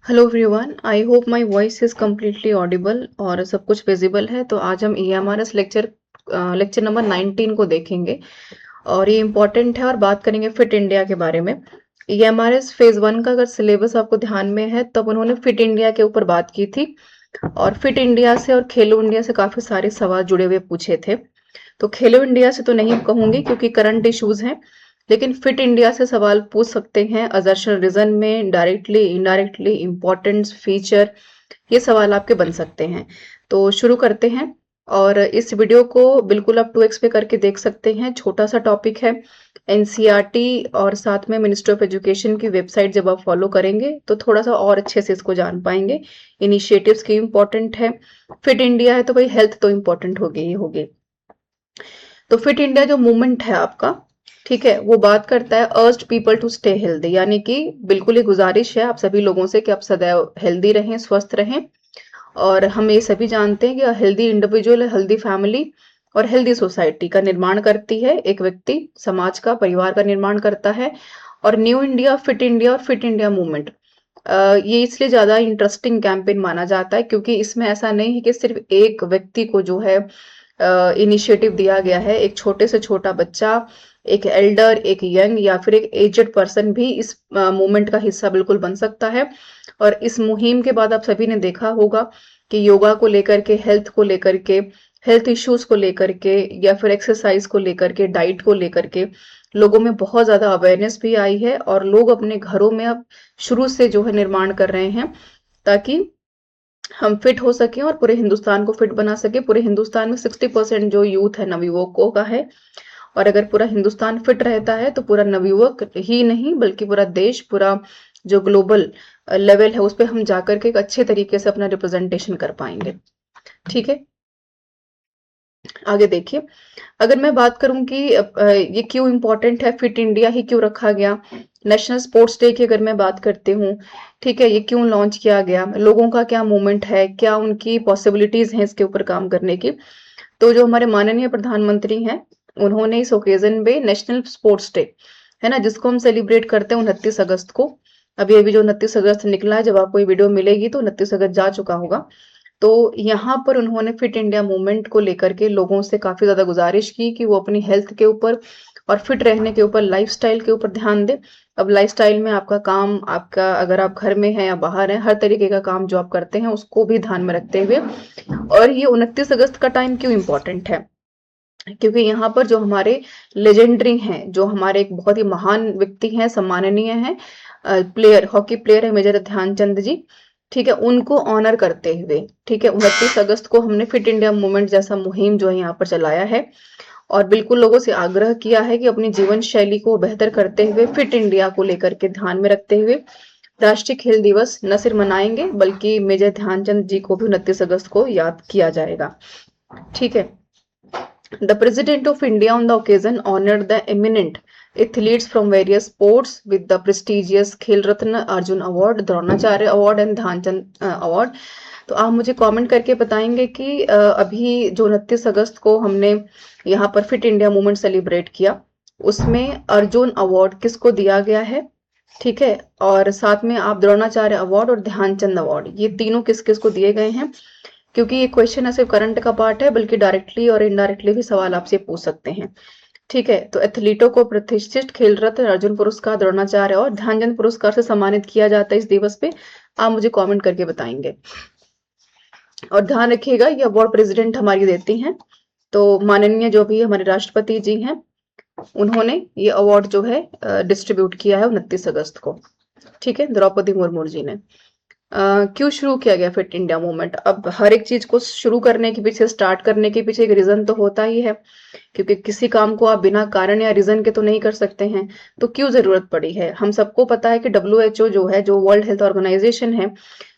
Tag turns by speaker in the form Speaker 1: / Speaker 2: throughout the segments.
Speaker 1: Hello everyone, I hope my voice is completely Audible और सब कुछ विजिबल है। तो आज हम ईएमआरएस लेक्चर नंबर 19 को देखेंगे और ये इम्पोर्टेंट है और बात करेंगे फिट इंडिया के बारे में। ईएमआरएस फेज 1 का अगर सिलेबस आपको ध्यान में है तब उन्होंने फिट इंडिया के ऊपर बात की थी और फिट इंडिया से और खेलो इंडिया से काफी सारे सवाल जुड़े हुए पूछे थे। तो खेलो इंडिया से तो नहीं कहूंगी क्योंकि करंट इश्यूज हैं, लेकिन फिट इंडिया से सवाल पूछ सकते हैं। असर्शन रीजन में डायरेक्टली इनडायरेक्टली इम्पोर्टेंस फीचर, ये सवाल आपके बन सकते हैं। तो शुरू करते हैं और इस वीडियो को बिल्कुल आप 2x पे करके देख सकते हैं। छोटा सा टॉपिक है एनसीईआरटी और साथ में मिनिस्ट्री ऑफ एजुकेशन की वेबसाइट जब आप फॉलो करेंगे तो थोड़ा सा और अच्छे से इसको जान पाएंगे। इनिशिएटिव्स की इम्पोर्टेंट है, फिट इंडिया है तो भाई हेल्थ तो इम्पोर्टेंट होगी ही होगी। तो फिट इंडिया जो मूवमेंट है आपका, ठीक है, वो बात करता है urged people to stay healthy, यानी कि बिल्कुल ये गुजारिश है आप सभी लोगों से कि आप सदैव हेल्दी रहें, स्वस्थ रहें। और हम ये सभी जानते हैं कि हेल्दी इंडिविजुअल, हेल्दी फैमिली और हेल्दी सोसाइटी का निर्माण करती है। एक व्यक्ति समाज का, परिवार का निर्माण करता है। और न्यू इंडिया, फिट इंडिया और फिट इंडिया मूवमेंट ये इसलिए ज्यादा इंटरेस्टिंग कैंपेन माना जाता है क्योंकि इसमें ऐसा नहीं है कि सिर्फ एक व्यक्ति को जो है इनिशिएटिव दिया गया है। एक छोटे से छोटा बच्चा, एक एल्डर, एक यंग या फिर एक एजेड पर्सन भी इस मूवमेंट का हिस्सा बिल्कुल बन सकता है। और इस मुहिम के बाद आप सभी ने देखा होगा कि योगा को लेकर के, हेल्थ को लेकर के, हेल्थ इश्यूज को लेकर के या फिर एक्सरसाइज को लेकर के, डाइट को लेकर के लोगों में बहुत ज्यादा अवेयरनेस भी आई है और लोग अपने घरों में अब शुरू से जो है निर्माण कर रहे हैं ताकि हम फिट हो सके और पूरे हिंदुस्तान को फिट बना सके। पूरे हिंदुस्तान में 60% जो यूथ है नवयुवकों का है और अगर पूरा हिंदुस्तान फिट रहता है तो पूरा नवयुवक ही नहीं बल्कि पूरा देश, पूरा जो ग्लोबल लेवल है उस पर हम जाकर के एक अच्छे तरीके से अपना रिप्रेजेंटेशन कर पाएंगे। ठीक है, आगे देखिए। अगर मैं बात करूं कि ये क्यों इम्पोर्टेंट है, फिट इंडिया ही क्यों रखा गया, नेशनल स्पोर्ट्स डे की अगर मैं बात करती हूँ, ठीक है, ये क्यों लॉन्च किया गया, लोगों का क्या मूवमेंट है, क्या उनकी पॉसिबिलिटीज हैं इसके ऊपर काम करने की। तो जो हमारे माननीय प्रधानमंत्री हैं उन्होंने इस ओकेजन पे नेशनल स्पोर्ट्स डे है ना, जिसको हम सेलिब्रेट करते हैं 29 अगस्त को। अभी अभी जो 29 अगस्त निकला है, जब आपको ये वीडियो मिलेगी तो 29 अगस्त जा चुका होगा। तो यहाँ पर उन्होंने फिट इंडिया मूवमेंट को लेकर के लोगों से काफी ज्यादा गुजारिश की कि वो अपनी हेल्थ के ऊपर और फिट रहने के ऊपर, लाइफस्टाइल के ऊपर ध्यान दे। अब लाइफस्टाइल में आपका काम, आपका अगर आप घर में हैं या बाहर हैं, हर तरीके का काम जो आप करते हैं उसको भी ध्यान में रखते हुए। और ये 29 अगस्त का टाइम क्यों इम्पोर्टेंट है, क्योंकि यहाँ पर जो हमारे लेजेंडरी हैं, जो हमारे एक बहुत ही महान व्यक्ति हैं, सम्माननीय हैं, प्लेयर, हॉकी प्लेयर है मेजर ध्यानचंद जी, ठीक है, उनको ऑनर करते हुए, ठीक है, 29 अगस्त को हमने फिट इंडिया मूवमेंट जैसा मुहिम जो है यहाँ पर चलाया है। और बिल्कुल लोगों से आग्रह किया है कि अपनी जीवन शैली को बेहतर करते हुए, फिट इंडिया को लेकर के ध्यान में रखते हुए राष्ट्रीय खेल दिवस न सिर्फ मनाएंगे बल्कि मेजर ध्यानचंद जी को भी 29 अगस्त को याद किया जाएगा। ठीक है, the President of India on the occasion honored the eminent athletes from various sports with the prestigious Khel Ratna, Arjun Award, Dronacharya award and Dhyanchand award. तो आप मुझे कमेंट करके बताएंगे कि अभी जो 29 अगस्त को हमने यहाँ पर फिट इंडिया मूवमेंट सेलिब्रेट किया, उसमें अर्जुन अवार्ड किसको दिया गया है, ठीक है, और साथ में आप द्रोणाचार्य अवार्ड और ध्यानचंद अवार्ड, ये तीनों किस किस को दिए गए हैं। क्योंकि ये क्वेश्चन ऐसे करंट का पार्ट है बल्कि डायरेक्टली और इनडायरेक्टली भी सवाल आपसे पूछ सकते हैं। ठीक है, तो एथलीटों को प्रतिष्ठित खेल रत्न, अर्जुन पुरस्कार, द्रोणाचार्य और ध्यानचंद पुरस्कार से सम्मानित किया जाता है इस दिवस पे। आप मुझे कमेंट करके बताएंगे और ध्यान रखिएगा ये अवार्ड प्रेसिडेंट हमारी देती हैं। तो माननीय जो भी हमारे राष्ट्रपति जी हैं उन्होंने ये अवार्ड जो है डिस्ट्रीब्यूट किया है 29 अगस्त को। ठीक है, द्रौपदी मुर्मू जी ने। क्यों शुरू किया गया फिट इंडिया मूवमेंट? अब हर एक चीज को शुरू करने के पीछे, स्टार्ट करने के पीछे एक रीजन तो होता ही है, क्योंकि किसी काम को आप बिना कारण या रीजन के तो नहीं कर सकते हैं। तो क्यों जरूरत पड़ी है? हम सबको पता है कि WHO जो है, जो वर्ल्ड हेल्थ ऑर्गेनाइजेशन है,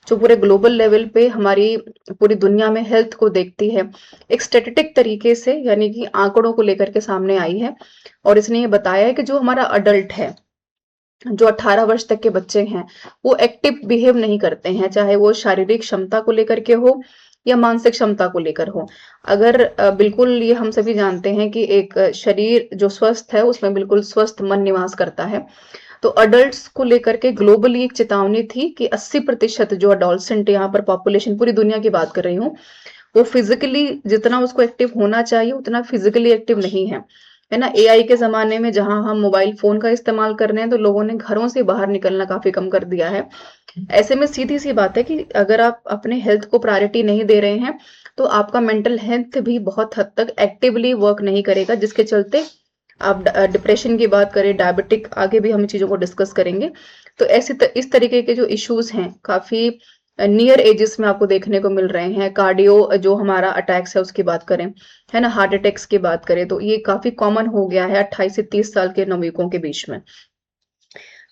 Speaker 1: जो पूरे ग्लोबल लेवल पे हमारी पूरी दुनिया में हेल्थ को देखती है, एक स्टेटिस्टिक तरीके से यानी कि आंकड़ों को लेकर के सामने आई है और इसने ये बताया है कि जो हमारा अडल्ट है, जो 18 वर्ष तक के बच्चे हैं, वो एक्टिव बिहेव नहीं करते हैं, चाहे वो शारीरिक क्षमता को लेकर के हो या मानसिक क्षमता को लेकर हो। अगर बिल्कुल, ये हम सभी जानते हैं कि एक शरीर जो स्वस्थ है उसमें बिल्कुल स्वस्थ मन निवास करता है। तो अडल्ट्स को लेकर के ग्लोबली एक चेतावनी थी कि 80% जो अडोलसेंट, यहाँ पर पॉपुलेशन पूरी दुनिया की बात कर रही हूँ, वो फिजिकली जितना उसको एक्टिव होना चाहिए उतना फिजिकली एक्टिव नहीं है ना। एआई के जमाने में जहां हम मोबाइल फोन का इस्तेमाल कर रहे हैं तो लोगों ने घरों से बाहर निकलना काफी कम कर दिया है। ऐसे में सीधी सी बात है कि अगर आप अपने हेल्थ को प्रायोरिटी नहीं दे रहे हैं तो आपका मेंटल हेल्थ भी बहुत हद तक एक्टिवली वर्क नहीं करेगा, जिसके चलते आप डिप्रेशन की बात करें, डायबिटिक, आगे भी हम इन चीजों को डिस्कस करेंगे। तो इस तरीके के जो इश्यूज हैं काफी नियर एजेस में आपको देखने को मिल रहे हैं। कार्डियो जो हमारा अटैक्स है उसकी बात करें, है ना, हार्ट अटैक्स की बात करें, तो ये काफी कॉमन हो गया है 28 से 30 साल के नवयुवकों के बीच में।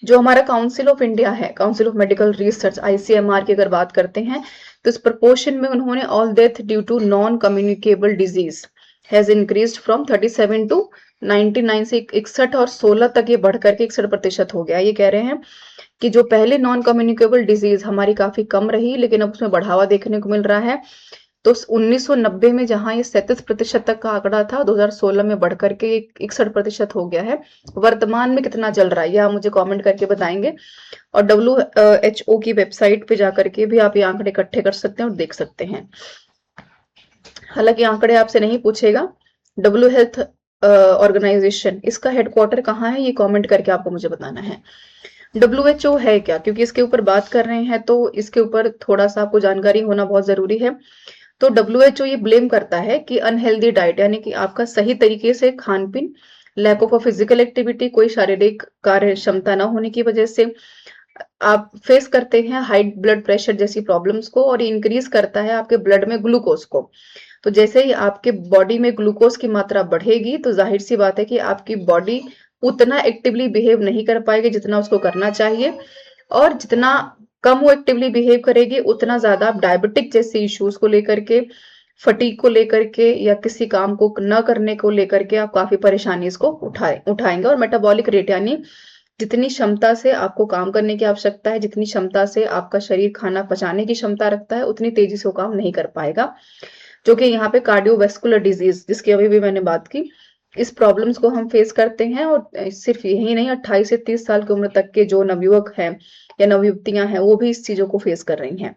Speaker 1: जो हमारा काउंसिल ऑफ इंडिया है, council of medical research, ICMR की अगर बात करते हैं, तो इस प्रपोर्शन में उन्होंने all death due to non communicable disease has increased from 37 to 99, से 61 और 16 तक ये बढ़ करके 61% हो गया। ये कह रहे हैं कि जो पहले नॉन कम्युनिकेबल डिजीज हमारी काफी कम रही, लेकिन अब उसमें बढ़ावा देखने को मिल रहा है। तो 1990 में जहां ये 37% तक का आंकड़ा था, 2016 में बढ़कर के 61% हो गया है। वर्तमान में कितना चल रहा है ये आप मुझे कमेंट करके बताएंगे, और WHO की वेबसाइट पे जाकर के भी आप ये आंकड़े इकट्ठे कर सकते हैं और देख सकते हैं। हालांकि आंकड़े आपसे नहीं पूछेगा। डब्ल्यू हेल्थ ऑर्गेनाइजेशन, इसका हेडक्वार्टर कहाँ है ये कमेंट करके आपको मुझे बताना है। WHO है क्या, क्योंकि इसके ऊपर बात कर रहे हैं तो इसके ऊपर थोड़ा सा आपको जानकारी होना बहुत जरूरी है। तो WHO ये ब्लेम करता है कि अनहेल्दी डाइट, यानी कि आपका सही तरीके से खान पीन, लैक ऑफ फिजिकल एक्टिविटी, कोई शारीरिक कार्य क्षमता न होने की वजह से आप फेस करते हैं हाई ब्लड प्रेशर जैसी प्रॉब्लम्स को, और इंक्रीज करता है आपके ब्लड में ग्लूकोज को। तो जैसे ही आपके बॉडी में ग्लूकोज की मात्रा बढ़ेगी तो जाहिर सी बात है कि आपकी बॉडी उतना एक्टिवली बिहेव नहीं कर पाएगी जितना उसको करना चाहिए, और जितना कम वो एक्टिवली बिहेव करेगी उतना ज्यादा आप डायबिटिक जैसे इश्यूज को लेकर के, फटीग को लेकर के, या किसी काम को न करने को लेकर के आप काफी परेशानी इसको उठाएंगे। और मेटाबॉलिक रेट, यानी जितनी क्षमता से आपको काम करने की आवश्यकता है, जितनी क्षमता से आपका शरीर खाना पचाने की क्षमता रखता है, उतनी तेजी से वो काम नहीं कर पाएगा। जो कि यहाँ पे कार्डियोवैस्कुलर डिजीज, जिसकी अभी भी मैंने बात की, इस प्रॉब्लम्स को हम फेस करते हैं। और सिर्फ यही नहीं, 28 से 30 साल की उम्र तक के जो नवयुवक हैं या नवयुवतियां हैं वो भी इस चीजों को फेस कर रही हैं।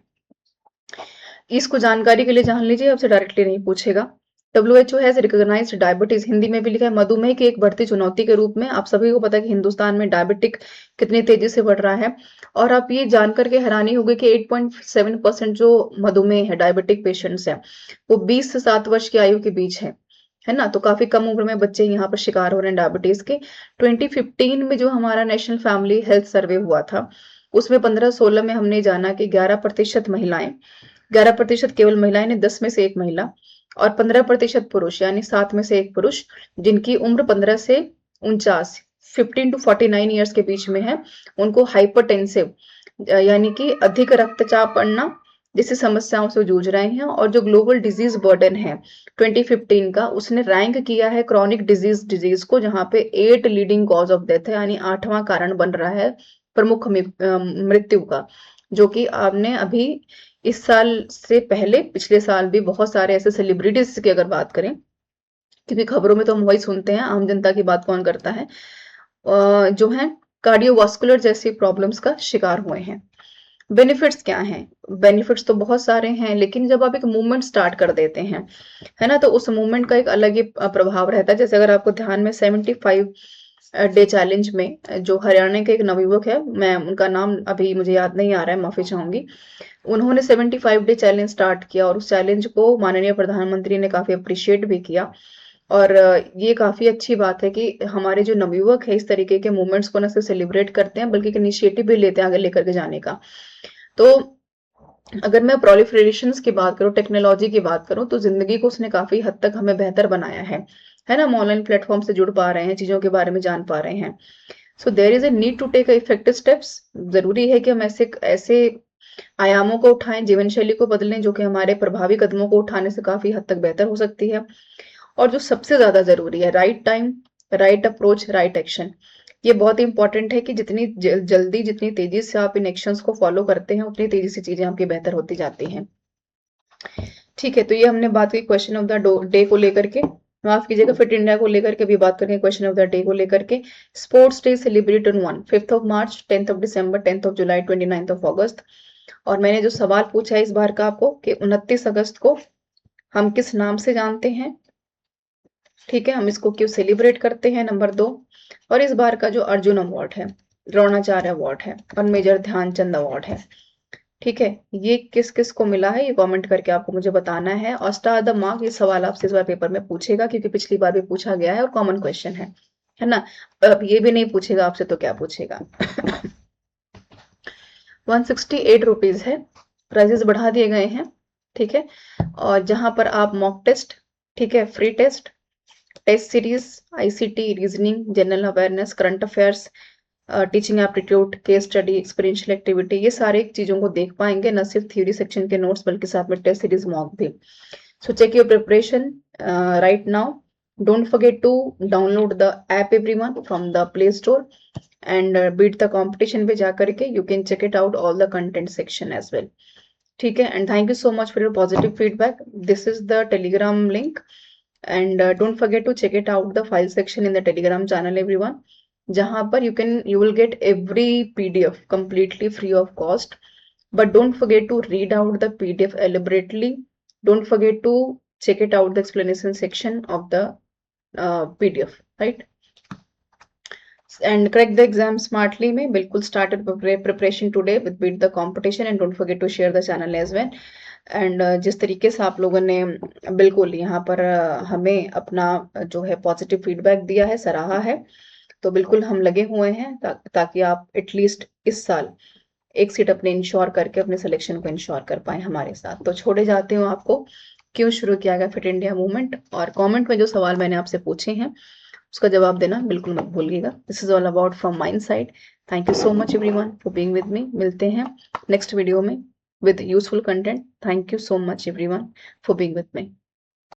Speaker 1: इसको जानकारी के लिए जान लीजिए, आपसे डायरेक्टली नहीं पूछेगा। WHO has recognised diabetes, Hindi में भी लिखा है, मधुमेह की एक बढ़ती चुनौती के रूप में। आप सभी को पता है कि हिंदुस्तान में डायबिटिक कितनी तेजी से बढ़ रहा है, और आप ये जानकर के हैरानी होगी कि 8.7% जो मधुमेह है, डायबिटिक पेशेंट्स हैं, वो 20 से 7 वर्ष की आयु के बीच है ना। तो काफी कम उम्र में बच्चे यहाँ पर शिकार हो रहे हैं डायबिटीज के। 2015 में जो हमारा नेशनल फैमिली हेल्थ सर्वे हुआ था, उसमें 15-16 में हमने जाना कि 11% महिलाएं, 11% केवल महिलाएं ने, 10 में से एक महिला, और 15% पुरुष, यानी 7 में से एक पुरुष, जिनकी उम्र 15 से 49, 15 टू 49 ईयर्स के बीच में है, उनको हाइपरटेंसिव यानी कि अधिक रक्तचाप बढ़ना जैसी समस्याओं से जूझ रहे हैं। और जो ग्लोबल डिजीज बर्डन है 2015 का, उसने रैंक किया है क्रॉनिक डिजीज को, जहां पे 8 लीडिंग कॉज ऑफ डेथ है, यानी 8वां कारण बन रहा है प्रमुख मृत्यु का। जो कि आपने अभी इस साल से पहले पिछले साल भी बहुत सारे ऐसे सेलिब्रिटीज की अगर बात करें, क्योंकि खबरों में तो हम वही सुनते हैं, आम जनता की बात कौन करता है, जो है कार्डियोवास्कुलर जैसी प्रॉब्लम्स का शिकार हुए हैं। बेनिफिट्स क्या हैं? बेनिफिट्स तो बहुत सारे हैं, लेकिन जब आप एक मूवमेंट स्टार्ट कर देते हैं, है ना, तो उस मूवमेंट का एक अलग ही प्रभाव रहता है। जैसे अगर आपको ध्यान में 75 डे चैलेंज में, जो हरियाणा के एक नवयुवक है, मैं उनका नाम अभी मुझे याद नहीं आ रहा है, माफी चाहूंगी, उन्होंने 75 डे चैलेंज स्टार्ट किया, और उस चैलेंज को माननीय प्रधानमंत्री ने काफी अप्रिशिएट भी किया। और ये काफी अच्छी बात है कि हमारे जो नवयुवक है इस तरीके के मूवमेंट्स को न सिर्फ सेलिब्रेट करते हैं बल्कि इनिशिएटिव भी लेते हैं आगे लेकर के जाने का। तो अगर मैं प्रोलिफरेशंस की बात करूं, टेक्नोलॉजी की बात करूं, तो जिंदगी को उसने काफी हद तक हमें बेहतर बनाया है ना। हम ऑनलाइन प्लेटफॉर्म से जुड़ पा रहे हैं, चीजों के बारे में जान पा रहे हैं। So there is a need to take effective steps. जरूरी है कि हम ऐसे ऐसे आयामों को उठाएं, जीवन शैली को बदलें, जो कि हमारे प्रभावी कदमों को उठाने से काफी हद तक बेहतर हो सकती है। और जो सबसे ज्यादा जरूरी है, right time, right approach, right action. ये बहुत इंपॉर्टेंट है कि जितनी जल्दी, जितनी तेजी से आप इन एक्शंस को फॉलो करते हैं, उतनी तेजी से चीजें आपकी बेहतर होती जाती हैं। ठीक है, तो ये हमने बात की क्वेश्चन ऑफ द डे को लेकर के। माफ कीजिएगा, फिट इंडिया को लेकर के भी बात करेंगे, क्वेश्चन ऑफ द डे को लेकर के। Sports day celebrate on 1 5th of March, 10th of December, 10th of July, 29th of अगस्त। और मैंने जो सवाल पूछा है इस बार का आपको कि 29 अगस्त को हम किस नाम से जानते हैं, ठीक है, हम इसको क्यों सेलिब्रेट करते हैं, नंबर 2। और इस बार का जो अर्जुन अवार्ड है, द्रोणाचार्य अवार्ड है और मेजर ध्यानचंद अवार्ड है, ठीक है, ये किस किस को मिला है, ये कमेंट करके आपको मुझे बताना है। और स्टार द मार्क, ये सवाल आपसे इस बार पेपर में पूछेगा क्योंकि पिछली बार भी पूछा गया है और कॉमन क्वेश्चन है ना। अब ये भी नहीं पूछेगा आपसे तो क्या पूछेगा। 168 रुपीज है, प्राइजेस बढ़ा दिए गए हैं, ठीक है। और जहां पर आप मॉक टेस्ट, ठीक है, free test, test series, ICT, reasoning, general awareness, current affairs, teaching aptitude, case study, experiential activity, ये सारे चीजों को देख पाएंगे, न सिर्फ थ्योरी सेक्शन के नोट्स बल्कि साथ में टेस्ट सीरीज मॉक भी। So check your preparation right now. Don't forget to download the app everyone from the play store and beat the competition पे जाकर के you can check it out all the content section as well, ठीक है। And thank you so much for your positive feedback. This is the Telegram link and don't forget to check it out the file section in the telegram channel everyone, जहां पर you will get every pdf completely free of cost, but don't forget to read out the pdf elaborately. Don't forget to check it out the explanation section of the pdf, right? And crack the exam smartly में बिल्कुल started preparation today with beat the competition and don't forget to share the channel as well. And जिस तरीके से आप लोगों ने बिल्कुल यहाँ पर हमें अपना जो है पॉजिटिव फीडबैक दिया है, सराहा है, तो बिल्कुल हम लगे हुए हैं ताकि आप एटलीस्ट इस साल एक सीट अपने इंश्योर करके अपने सिलेक्शन को इंश्योर कर पाए हमारे साथ। तो छोड़े जाते हो आपको, क्यों शुरू किया गया फिट इंडिया मूवमेंट, और कमेंट में जो सवाल मैंने आपसे पूछे हैं उसका जवाब देना बिल्कुल मत भूलिएगा। This is all about from mine side. Thank you so much everyone for being with me. मिलते हैं नेक्स्ट वीडियो में with useful content. Thank you so much everyone for being with me.